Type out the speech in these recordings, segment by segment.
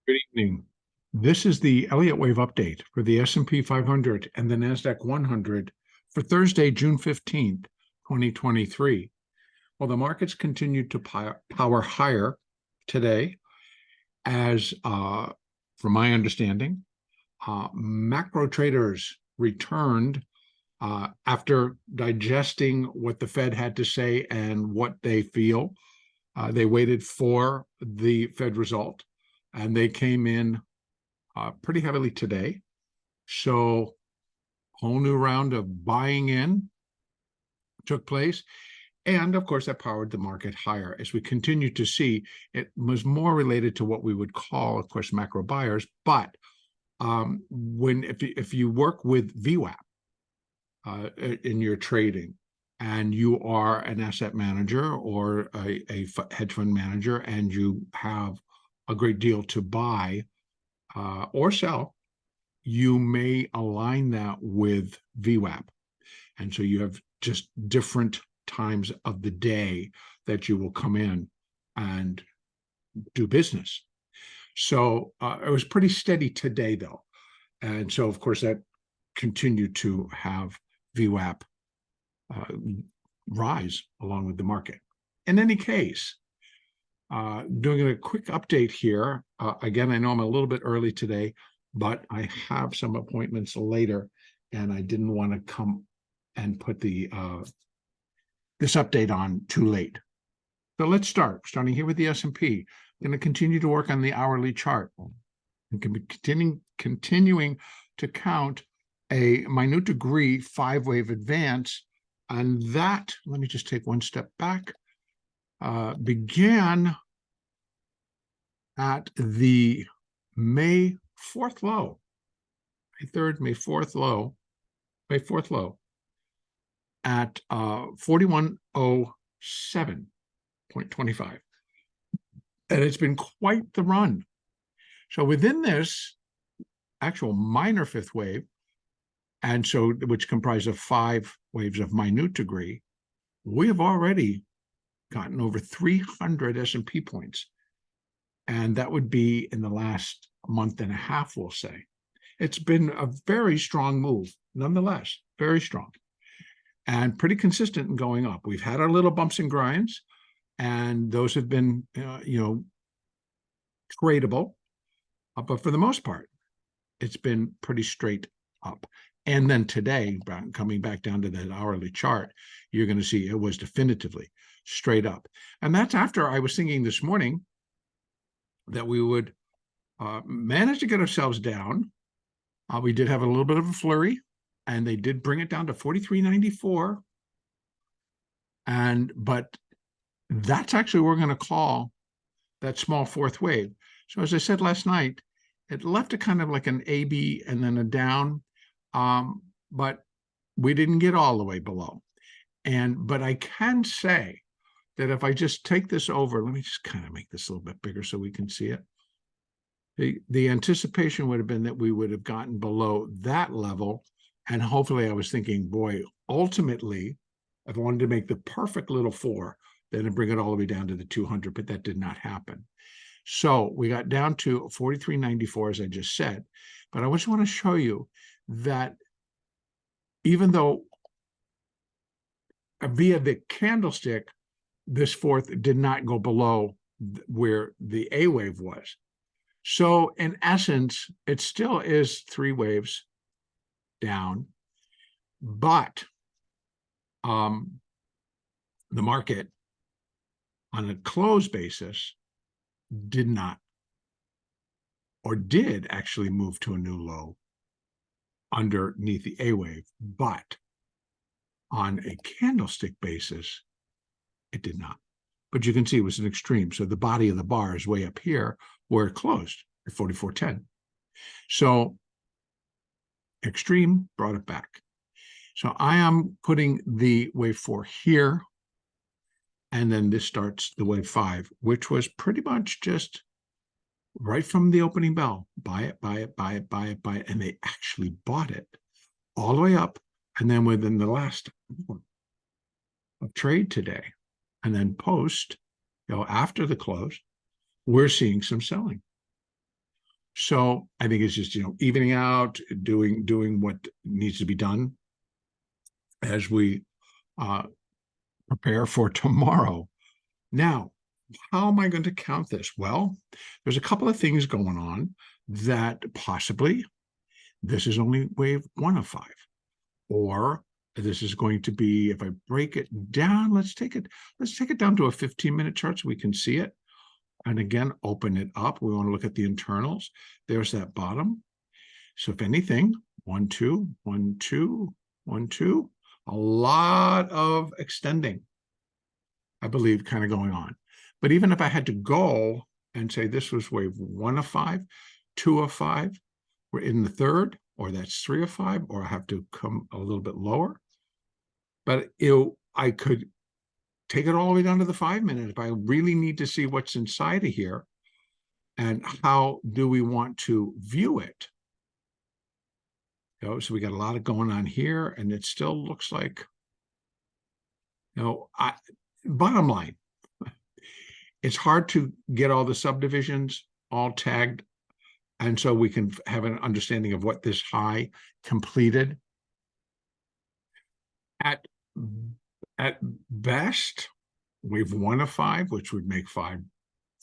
Good evening. This is the Elliott wave update for the S&P 500 and the NASDAQ 100 for Thursday, June 15th, 2023. Well, the markets continued to power higher today as, from my understanding, macro traders returned after digesting what the Fed had to say and what they feel. They waited for the Fed result, and they came in pretty heavily today. So whole new round of buying in took place. And of course, that powered the market higher. As we continue to see, it was more related to what we would call, of course, macro buyers. But if you work with VWAP in your trading, and you are an asset manager or a hedge fund manager, and you have a great deal to buy or sell, you may align that with VWAP. And so you have just different times of the day that you will come in and do business. So it was pretty steady today, though. And so, of course, that continued to have VWAP rise along with the market. In any case, doing a quick update here. Again, I know I'm a little bit early today, but I have some appointments later, and I didn't want to come and put the this update on too late. So let's start. Starting here with the S&P. I'm going to continue to work on the hourly chart. And can be continuing to count a minute degree 5-wave advance, and that, let me just take one step back, began at the May 4th low, May 3rd, May 4th low, at 4107.25. And it's been quite the run. So within this actual minor fifth wave, and so which comprised of 5 waves of minute degree, we have already gotten over 300 S&P points. And that would be in the last month and a half, we'll say. It's been a very strong move, nonetheless, very strong, and pretty consistent in going up. We've had our little bumps and grinds, and those have been, tradable. But for the most part, it's been pretty straight up. And then today, coming back down to that hourly chart, you're going to see it was definitively straight up. And that's after I was thinking this morning that we would manage to get ourselves down. We did have a little bit of a flurry, and they did bring it down to 43.94. But that's actually what we're going to call that small fourth wave. So as I said last night, it left a kind of like an AB and then a down, but we didn't get all the way below. But I can say that if I just take this over, let me just kind of make this a little bit bigger so we can see it. The anticipation would have been that we would have gotten below that level. And hopefully I was thinking, boy, ultimately, if I wanted to make the perfect little 4, then I'd bring it all the way down to the 200, but that did not happen. So we got down to 43.94, as I just said. But I just want to show you that even though via the candlestick, this fourth did not go below where the A wave was. So in essence, it still is 3 waves down, but the market on a close basis did not, or did actually move to a new low underneath the A wave, but on a candlestick basis, it did not. But you can see it was an extreme. So the body of the bar is way up here where it closed at 44.10. So extreme brought it back. So I am putting the wave 4 here. And then this starts the wave 5, which was pretty much just right from the opening bell. Buy it, buy it, buy it, buy it, buy it. And they actually bought it all the way up. And then within the last of trade today, and then post, after the close, we're seeing some selling. So I think it's just, evening out, doing what needs to be done as we prepare for tomorrow. Now, how am I going to count this? Well, there's a couple of things going on that possibly this is only wave 1 of 5, or this is going to be, if I break it down, let's take it down to a 15-minute chart so we can see it. And again, open it up. We want to look at the internals. There's that bottom. So if anything, 1, 2, 1, 2, 1, 2, a lot of extending, I believe, kind of going on. But even if I had to go and say this was wave 1 of 5, 2 of 5, we're in the third, or that's 3 of 5, or I have to come a little bit lower. But I could take it all the way down to the 5-minute if I really need to see what's inside of here and how do we want to view it. So we got a lot of going on here, and it still looks like, bottom line, it's hard to get all the subdivisions all tagged, and so we can have an understanding of what this high completed. At best, wave 1 of 5, which would make 5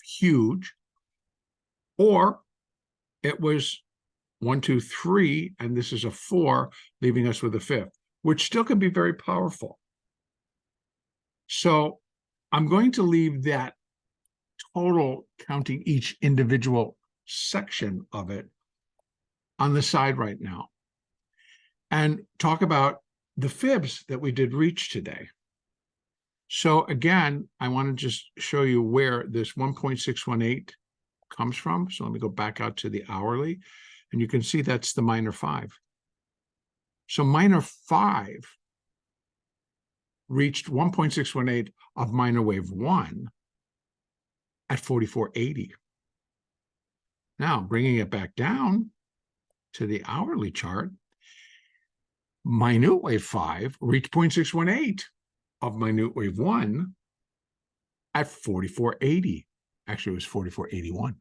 huge, or it was 1, 2, 3, and this is a 4, leaving us with a 5th, which still can be very powerful. So I'm going to leave that total, counting each individual section of it, on the side right now, and talk about the fibs that we did reach today. So again, I want to just show you where this 1.618 comes from. So let me go back out to the hourly, and you can see that's the minor 5. So minor 5 reached 1.618 of minor wave 1 at 44.80. Now, bringing it back down to the hourly chart, minute wave 5 reached 0.618 of minute wave 1 at 44.80. Actually, it was 44.81.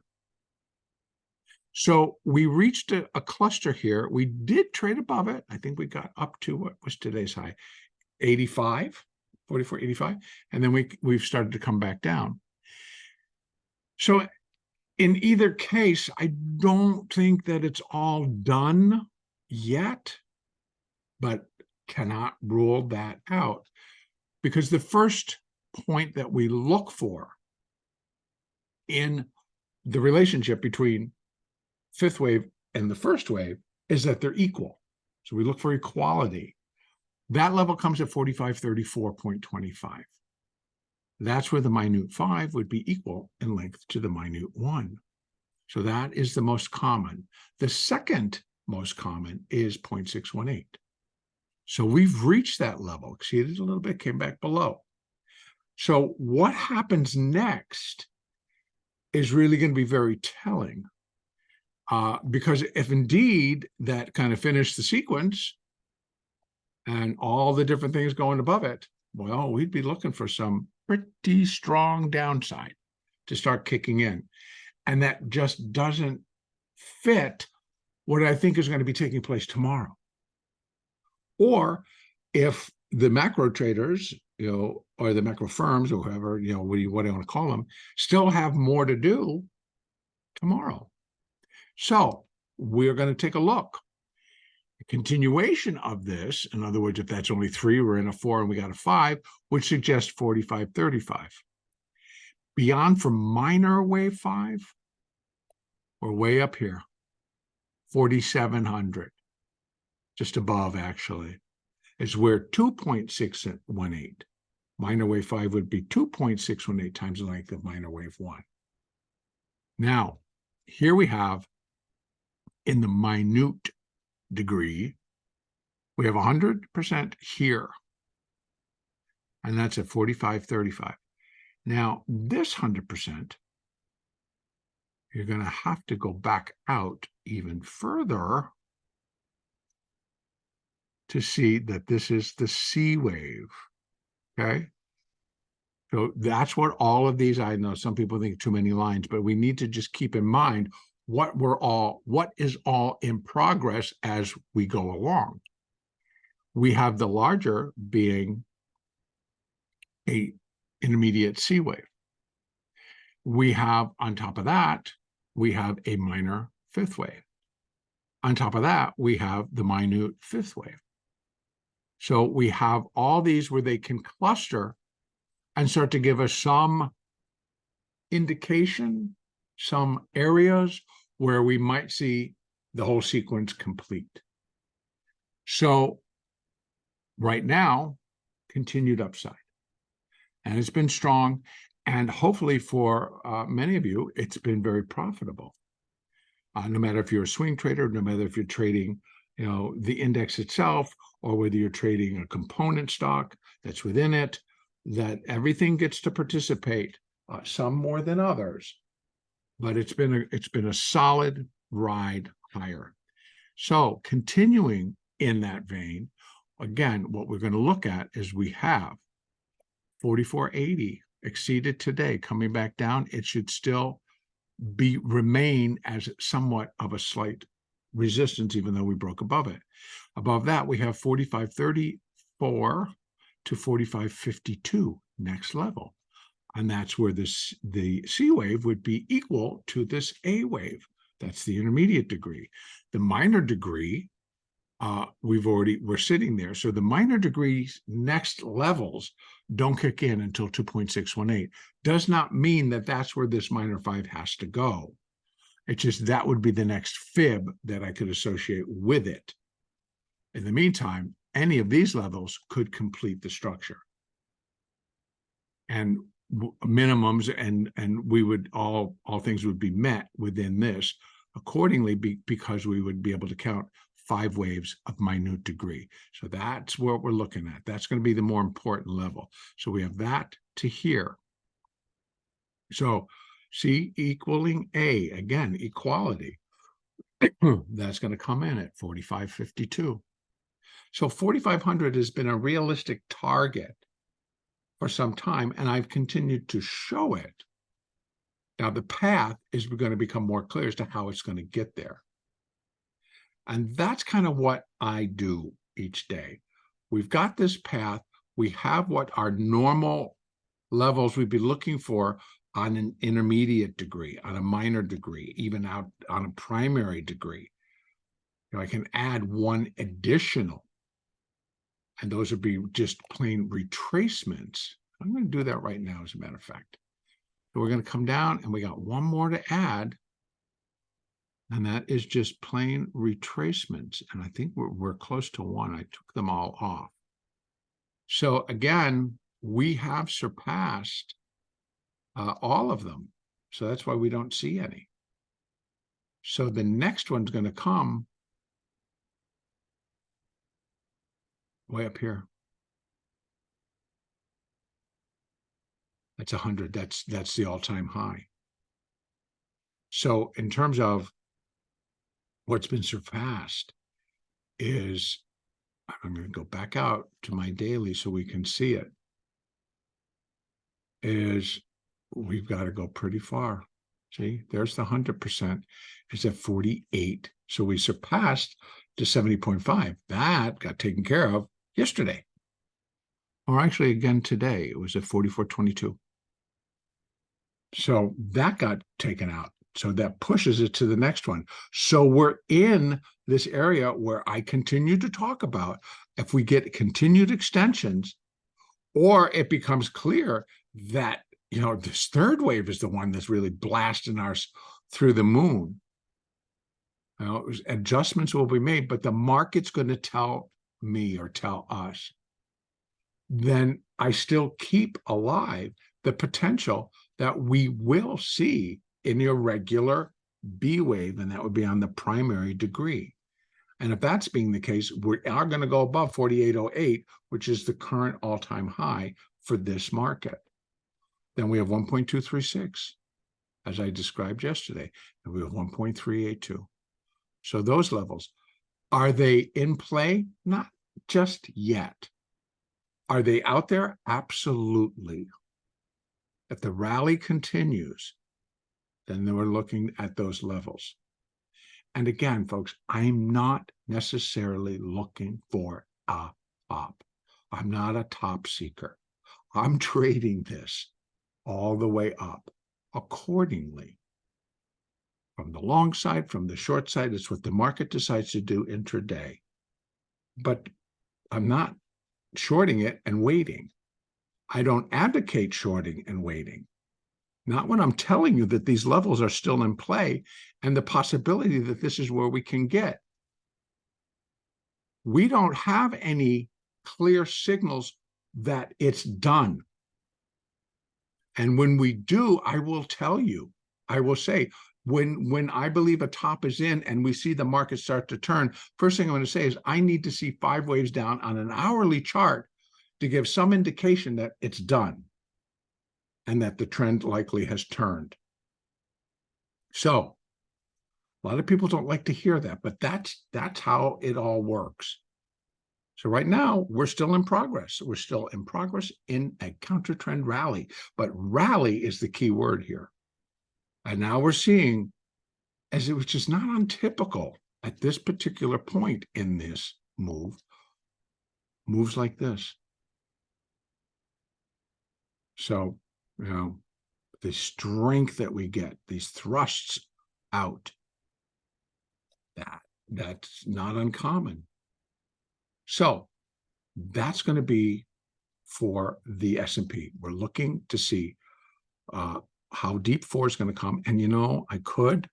So we reached a cluster here. We did trade above it. I think we got up to, what was today's high? 85, 44.85. And then we've started to come back down. So in either case, I don't think that it's all done yet, but cannot rule that out, because the first point that we look for in the relationship between fifth wave and the first wave is that they're equal. So we look for equality. That level comes at 4534.25. That's where the minute 5 would be equal in length to the minute 1. So that is the most common. The second most common is 0.618. So we've reached that level, exceeded a little bit, came back below. So what happens next is really going to be very telling, because if indeed that kind of finished the sequence and all the different things going above it, well, we'd be looking for some pretty strong downside to start kicking in. And that just doesn't fit what I think is going to be taking place tomorrow. Or if the macro traders, or the macro firms, or whoever, what do you want to call them, still have more to do tomorrow. So we're going to take a look. A continuation of this, in other words, if that's only 3, we're in a 4 and we got a 5, would suggest 45.35. Beyond for minor wave 5, we're way up here, 4,700. Just above, actually, is where 2.618, minor wave 5 would be 2.618 times the length of minor wave 1. Now, here we have, in the minute degree, we have 100% here, and that's at 45.35. Now, this 100%, you're going to have to go back out even further to see that this is the C wave, okay? So that's what all of these, I know some people think too many lines, but we need to just keep in mind what is all in progress as we go along. We have the larger being a intermediate C wave. We have, on top of that, we have a minor fifth wave. On top of that, we have the minute fifth wave. So we have all these where they can cluster and start to give us some indication, some areas where we might see the whole sequence complete. So right now, continued upside. And it's been strong. And hopefully for many of you, it's been very profitable. No matter if you're a swing trader, no matter if you're trading, the index itself, or whether you're trading a component stock that's within it, that everything gets to participate, some more than others. But it's been a solid ride higher. So continuing in that vein, again, what we're going to look at is we have 44.80 exceeded today, coming back down. It should still remain as somewhat of a slight resistance, even though we broke above it. Above that, we have 45.34 to 45.52 next level. And that's where the C wave would be equal to this A wave. That's the intermediate degree. The minor degree, we're sitting there. So the minor degrees next levels don't kick in until 2.618. Does not mean that that's where this minor 5 has to go. It's just that would be the next fib that I could associate with it. In the meantime, any of these levels could complete the structure. And minimums and we would all things would be met within this accordingly, because we would be able to count 5 waves of minute degree. So that's what we're looking at. That's going to be the more important level. So we have that to here. So C equaling A, again, equality. That's going to come in at 45.52. So 4,500 has been a realistic target for some time, and I've continued to show it. Now the path is going to become more clear as to how it's going to get there. And that's kind of what I do each day. We've got this path. We have what our normal levels we'd be looking for on an intermediate degree, on a minor degree, even out on a primary degree. I can add one additional, and those would be just plain retracements. I'm going to do that right now, as a matter of fact. So we're going to come down, and we got one more to add, and that is just plain retracements. And I think we're close to one. I took them all off. So again, we have surpassed all of them. So that's why we don't see any. So the next one's going to come way up here. That's 100. That's the all-time high. So in terms of what's been surpassed is, I'm going to go back out to my daily so we can see it, is we've got to go pretty far. See, there's the 100%. It's at 48. So we surpassed to 70.5. That got taken care of yesterday. Or actually, again, today, it was at 44.22. So that got taken out. So that pushes it to the next one. So we're in this area where I continue to talk about, if we get continued extensions, or it becomes clear that, this third wave is the one that's really blasting us through the moon. Adjustments will be made, but the market's going to tell me or tell us. Then I still keep alive the potential that we will see an irregular B wave, and that would be on the primary degree. And if that's being the case, we are going to go above 48.08, which is the current all-time high for this market. Then we have 1.236, as I described yesterday, and we have 1.382. So those levels, are they in play? Not just yet. Are they out there? Absolutely. If the rally continues, then we're looking at those levels. And again, folks, I'm not necessarily looking for a top. I'm not a top seeker. I'm trading this all the way up accordingly. From the long side, from the short side, it's what the market decides to do intraday. But I'm not shorting it and waiting. I don't advocate shorting and waiting. Not when I'm telling you that these levels are still in play and the possibility that this is where we can get. We don't have any clear signals that it's done. And when we do, I will tell you, I will say, when I believe a top is in and we see the market start to turn, first thing I'm going to say is I need to see 5 waves down on an hourly chart to give some indication that it's done and that the trend likely has turned. So a lot of people don't like to hear that, but that's how it all works. So right now, we're still in progress. We're still in progress in a counter trend rally, but rally is the key word here. And now we're seeing, as it was just not untypical at this particular point in this move, moves like this. So, you know, the strength that we get, these thrusts out, that's not uncommon. So that's going to be for the S&P. We're looking to see how deep 4 is going to come. And, you know, I could,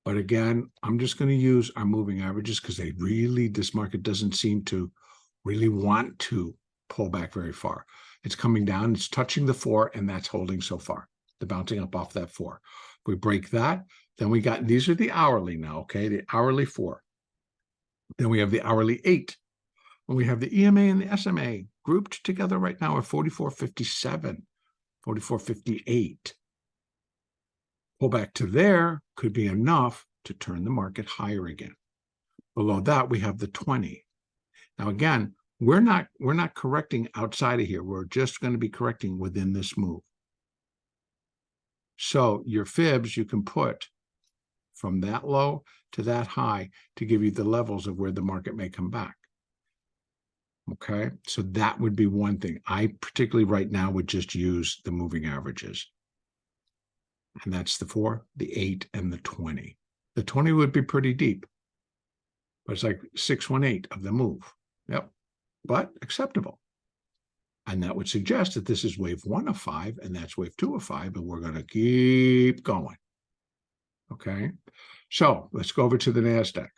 but again, I'm just going to use our moving averages because this market doesn't seem to really want to pull back very far. It's coming down, it's touching the 4, and that's holding so far. The bouncing up off that 4. If we break that, then we got, these are the hourly now, okay? The hourly 4. Then we have the hourly 8. And we have the EMA and the SMA grouped together right now at 44.57, 44.58. Pull back to there could be enough to turn the market higher again. Below that, we have the 20. Now, again, we're not correcting outside of here. We're just going to be correcting within this move. So your fibs you can put from that low to that high to give you the levels of where the market may come back. Okay, so that would be one thing. I particularly right now would just use the moving averages. And that's the 4, the 8, and the 20. The 20 would be pretty deep. But it's like 618 of the move. Yep, but acceptable. And that would suggest that this is wave 1 of 5, and that's wave 2 of 5, and we're going to keep going. Okay, so let's go over to the NASDAQ.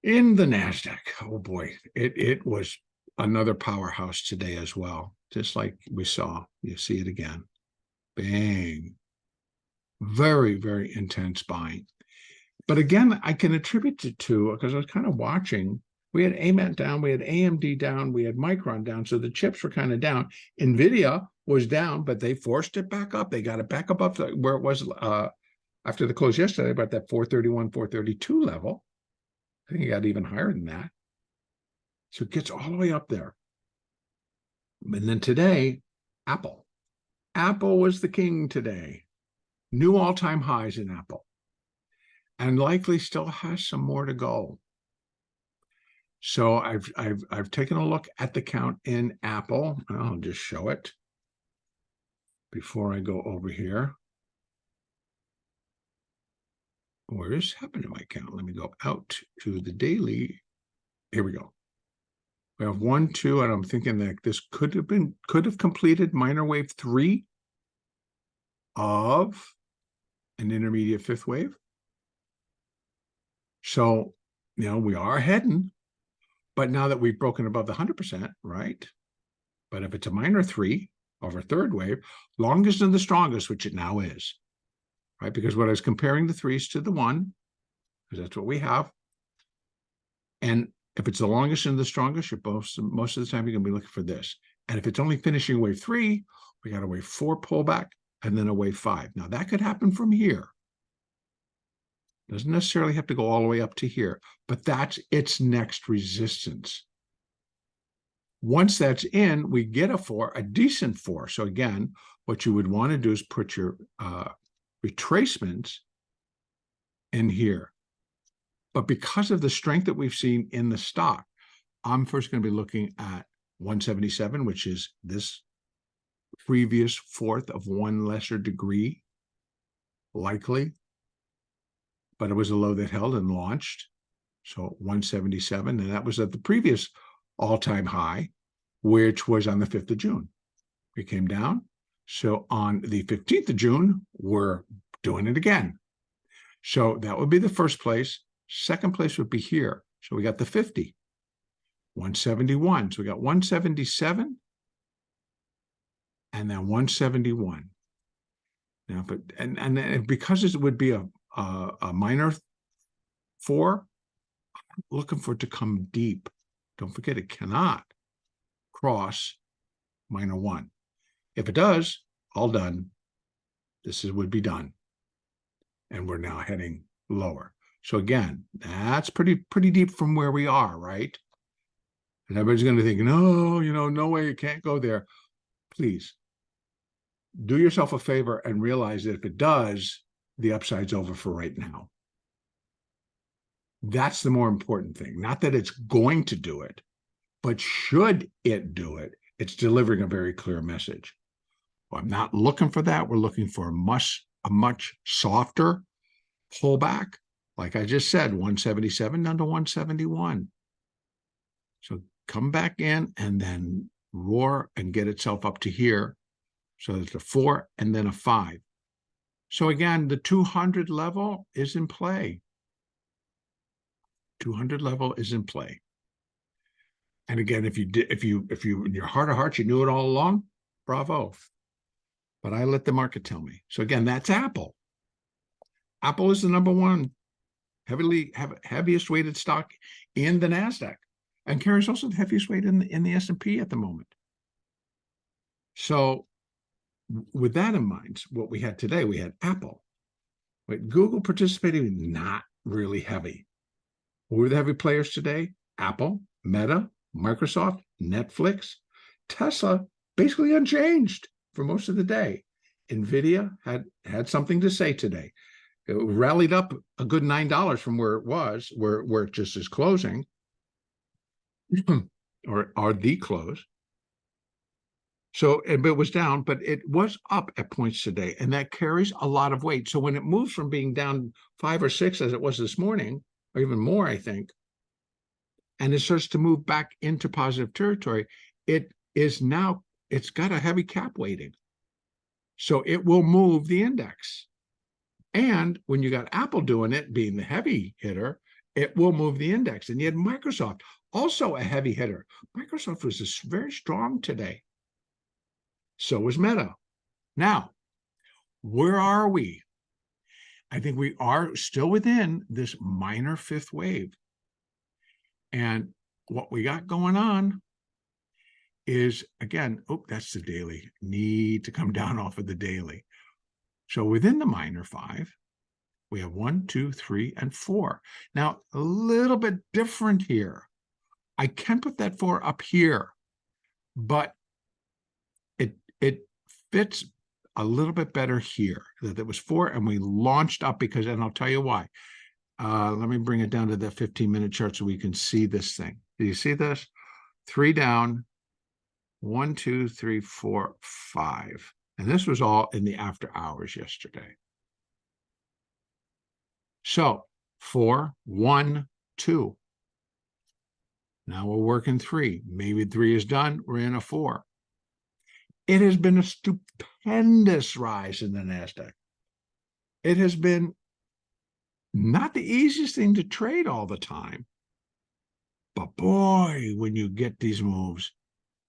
In the NASDAQ, oh boy, it was another powerhouse today as well. Just like we saw, you see it again. Bang. Very, very intense buying. But again, I can attribute it to, because I was kind of watching, we had AMET down, we had AMD down, we had Micron down, so the chips were kind of down. NVIDIA was down, but they forced it back up. They got it back up to where it was after the close yesterday, about that 431, 432 level. I think it got even higher than that. So it gets all the way up there. And then today, Apple. Apple was the king today. New all-time highs in Apple. And likely still has some more to go. So I've taken a look at the count in Apple. I'll just show it before I go over here. Where is happened to my count? Let me go out to the daily. Here we go. We have 1, 2, and I'm thinking that this could have completed minor wave 3 of an intermediate 5th wave. So, you know, we are heading, but now that we've broken above the 100%, right? But if it's a minor 3 over 3rd wave, longest and the strongest, which it now is, right? Because what I was comparing the 3s to the 1, because that's what we have. And if it's the longest and the strongest, you're most of the time you're going to be looking for this. And if it's only finishing wave 3, we got a wave 4 pullback and then a wave 5. Now that could happen from here. Doesn't necessarily have to go all the way up to here, but that's its next resistance. Once that's in, we get a decent 4. So again, what you would want to do is put your retracements in here. But because of the strength that we've seen in the stock, I'm first going to be looking at 177, which is this previous fourth of one lesser degree, likely. But it was a low that held and launched. So 177, and that was at the previous all-time high, which was on the 5th of June. We came down. So on the 15th of June, we're doing it again. So that would be the first place. Second place would be here. So we got the 50, 171. So we got 177 and then 171. Now, but and because it would be a minor 4, I'm looking for it to come deep. Don't forget, it cannot cross minor 1. If it does, all done. This would be done. And we're now heading lower. So again, that's pretty deep from where we are, right? And everybody's going to think, no, no way, you can't go there. Please do yourself a favor and realize that if it does, the upside's over for right now. That's the more important thing. Not that it's going to do it, but should it do it, it's delivering a very clear message. Well, I'm not looking for that. We're looking for a much softer pullback. Like I just said, 177 down to 171. So come back in and then roar and get itself up to here. So there's a 4 and then a 5. So again, the 200 level is in play. 200 level is in play. And again, if you in your heart of hearts, you knew it all along, bravo. But I let the market tell me. So again, that's Apple. Apple is the number 1 heaviest weighted stock in the NASDAQ, and carries also the heaviest weight in the S&P at the moment. So with that in mind, what we had today, we had Apple. But Google participating, not really heavy. Who were the heavy players today? Apple, Meta, Microsoft, Netflix, Tesla, basically unchanged for most of the day. NVIDIA had something to say today. It rallied up a good $9 from where it was, where it just is closing, or the close. So it was down, but it was up at points today, and that carries a lot of weight. So when it moves from being down 5 or 6 as it was this morning, or even more, I think, and it starts to move back into positive territory, it's got a heavy cap weighting. So it will move the index. And when you got Apple doing it, being the heavy hitter, it will move the index. And you had Microsoft, also a heavy hitter. Microsoft was very strong today. So was Meta. Now, where are we? I think we are still within this minor 5th wave. And what we got going on is, again, that's the daily. Need to come down off of the daily. So within the minor 5, we have 1, 2, 3, and 4. Now, a little bit different here. I can put that 4 up here, but it fits a little bit better here. That it was 4, and we launched up because, and I'll tell you why. Let me bring it down to the 15-minute chart so we can see this thing. Do you see this? 3 down, 1, 2, 3, 4, 5. And this was all in the after hours yesterday. So 4, 1, 2. Now we're working 3. Maybe 3 is done. We're in a 4. It has been a stupendous rise in the NASDAQ. It has been not the easiest thing to trade all the time. But boy, when you get these moves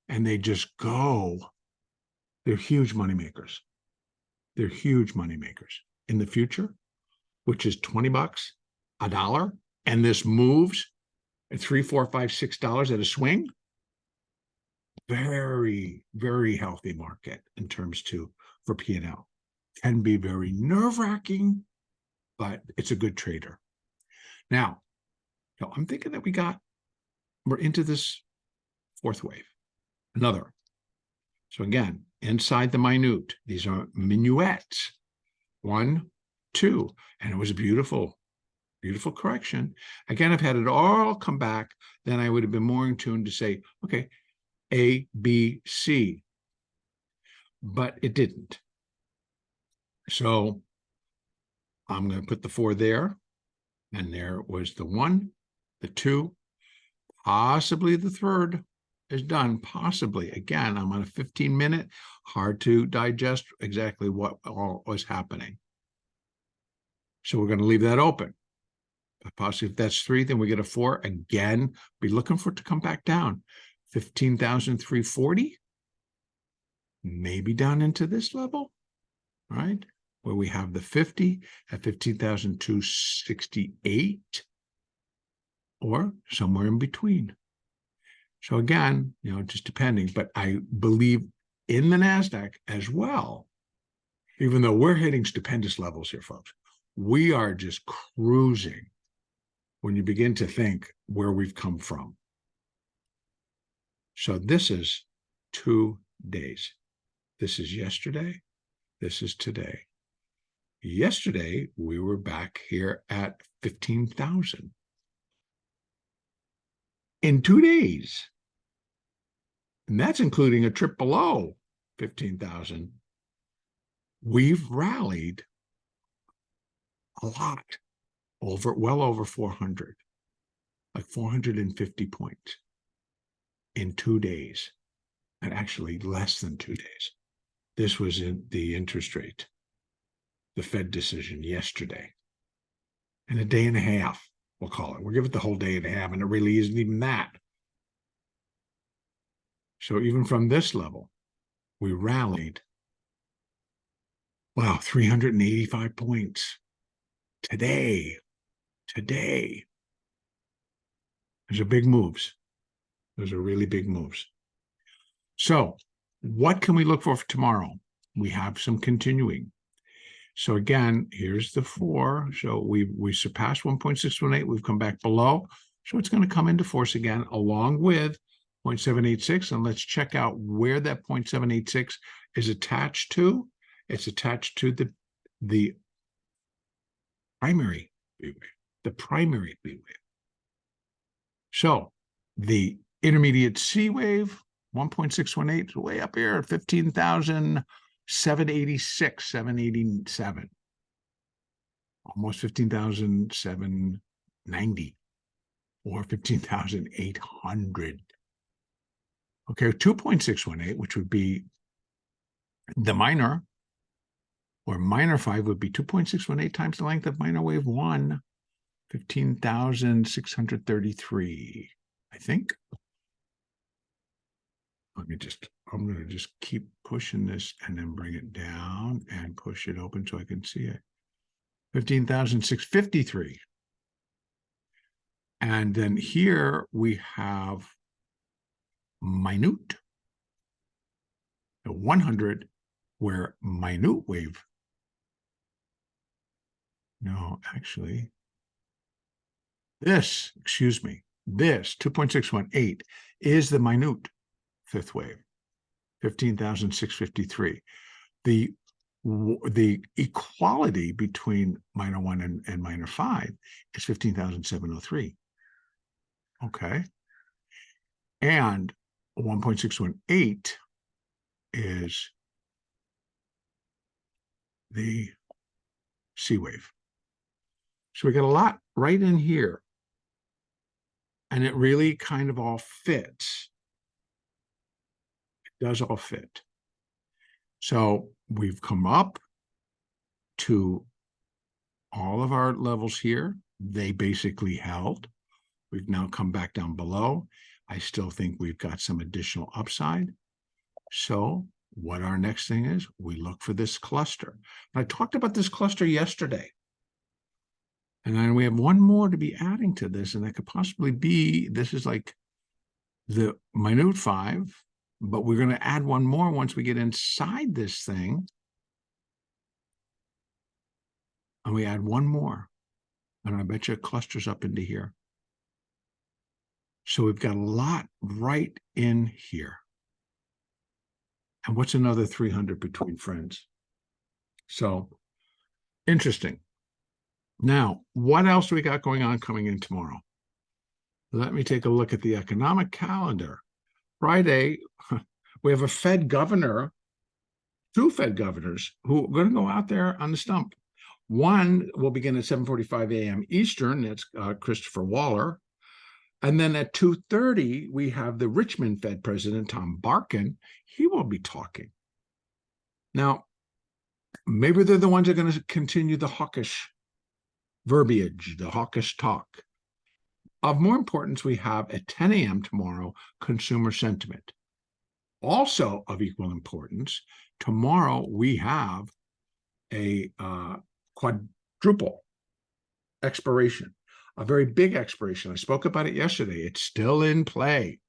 and they just go, they're huge money makers. They're huge money makers. In the future, which is $20, $1, and this moves at $3, $4, $5, $6 at a swing, very, very healthy market in terms for P&L. Can be very nerve-wracking, but it's a good trader. Now, I'm thinking that we're into this 4th wave. Another. So again, inside the minute, these are minuets. 1, 2, and it was a beautiful, beautiful correction. Again, if had it all come back, then I would have been more in tune to say, okay, A, B, C. But it didn't. So I'm going to put the 4 there, and there was the 1, the 2, possibly the 3rd is done, possibly. Again, I'm on a 15-minute, hard to digest exactly what all was happening. So we're going to leave that open. Possibly if that's 3, then we get a 4. Again, be looking for it to come back down. 15,340, maybe down into this level, right? Where we have the 50 at 15,268, or somewhere in between. So again, just depending, but I believe in the NASDAQ as well, even though we're hitting stupendous levels here, folks, we are just cruising when you begin to think where we've come from. So this is 2 days. This is yesterday. This is today. Yesterday, we were back here at 15,000. In 2 days, and that's including a trip below 15,000, we've rallied a lot, well over 400, like 450 points in 2 days, and actually less than 2 days. This was in the interest rate, the Fed decision yesterday, and a day and a half, we'll call it. We'll give it the whole day and a half, and it really isn't even that. So even from this level, we rallied, wow, 385 points today. Those are big moves. Those are really big moves. So what can we look for tomorrow? We have some continuing. So again, here's the 4. So we surpassed 1.618. We've come back below. So it's going to come into force again along with 0.786. And let's check out where that 0.786 is attached to. It's attached to the primary B wave. The primary B wave. So the intermediate C wave, 1.618, is way up here at 15,786, 787. Almost 15,790 or 15,800. Okay, 2.618, which would be the minor, or minor 5 would be 2.618 times the length of minor wave 1, 15,633, I think. I'm going to just keep pushing this and then bring it down and push it open so I can see it. 15,653. And then here we have minute, the 100, where minute wave. No, actually, this 2.618 is the minute 5th wave, 15,653. The equality between minor 1 and minor 5 is 15,703. Okay. And 1.618 is the C wave. So we got a lot right in here. And it really kind of all fits. It does all fit. So we've come up to all of our levels here. They basically held. We've now come back down below. I still think we've got some additional upside. So what our next thing is, we look for this cluster. And I talked about this cluster yesterday. And then we have one more to be adding to this, and that could possibly be, this is like the minute 5, but we're going to add one more once we get inside this thing. And we add one more. And I bet you it clusters up into here. So we've got a lot right in here. And what's another 300 between friends? So interesting. Now, what else we got going on coming in tomorrow? Let me take a look at the economic calendar. Friday, we have a Fed governor, two Fed governors who are going to go out there on the stump. One will begin at 7:45 a.m. Eastern. That's Christopher Waller. And then at 2:30, we have the Richmond Fed president, Tom Barkin. He will be talking. Now, maybe they're the ones that are going to continue the hawkish verbiage, the hawkish talk. Of more importance, we have at 10 a.m. tomorrow, consumer sentiment. Also of equal importance, tomorrow we have a quadruple expiration, a very big expiration. I spoke about it yesterday. It's still in play.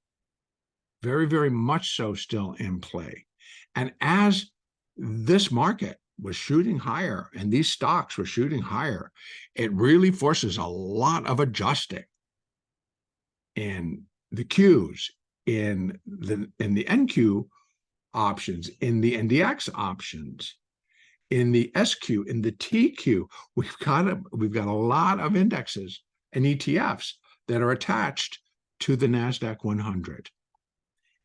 Very, very much so still in play. And as this market was shooting higher and these stocks were shooting higher, it really forces a lot of adjusting in the Qs, in the NQ options, in the NDX options, in the SQ, in the TQ. We've got a lot of indexes and ETFs that are attached to the NASDAQ 100.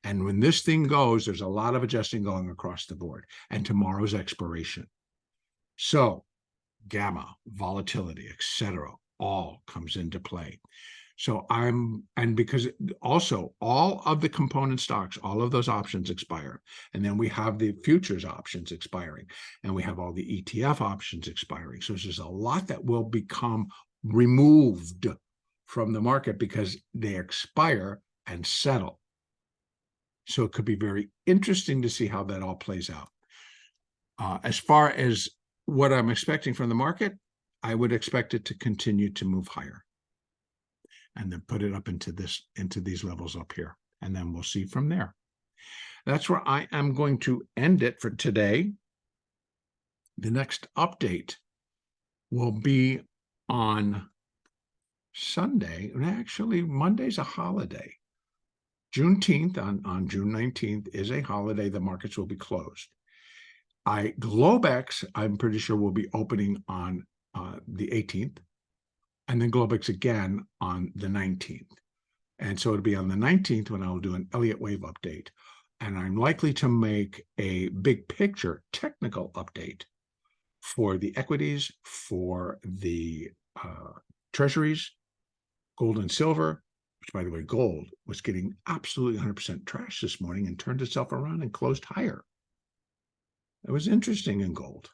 And when this thing goes, there's a lot of adjusting going across the board. And tomorrow's expiration. So gamma, volatility, etc., all comes into play. So because also all of the component stocks, all of those options expire. And then we have the futures options expiring. And we have all the ETF options expiring. So there's a lot that will become removed from the market because they expire and settle. So it could be very interesting to see how that all plays out. As far as what I'm expecting from the market, I would expect it to continue to move higher. And then put it up into these levels up here. And then we'll see from there. That's where I am going to end it for today. The next update will be on Sunday. And actually, Monday's a holiday. Juneteenth on June 19th is a holiday. The markets will be closed. Globex, I'm pretty sure, will be opening on the 18th. And then Globex again on the 19th. And so it'll be on the 19th when I'll do an Elliott wave update. And I'm likely to make a big picture technical update for the equities, for the treasuries, gold and silver, which, by the way, gold was getting absolutely 100% trash this morning and turned itself around and closed higher. It was interesting in gold.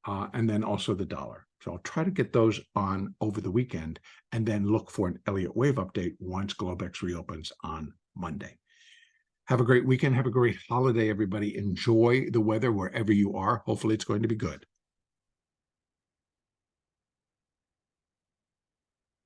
And then also the dollar. So I'll try to get those on over the weekend and then look for an Elliott wave update once Globex reopens on Monday. Have a great weekend. Have a great holiday, everybody. Enjoy the weather wherever you are. Hopefully it's going to be good.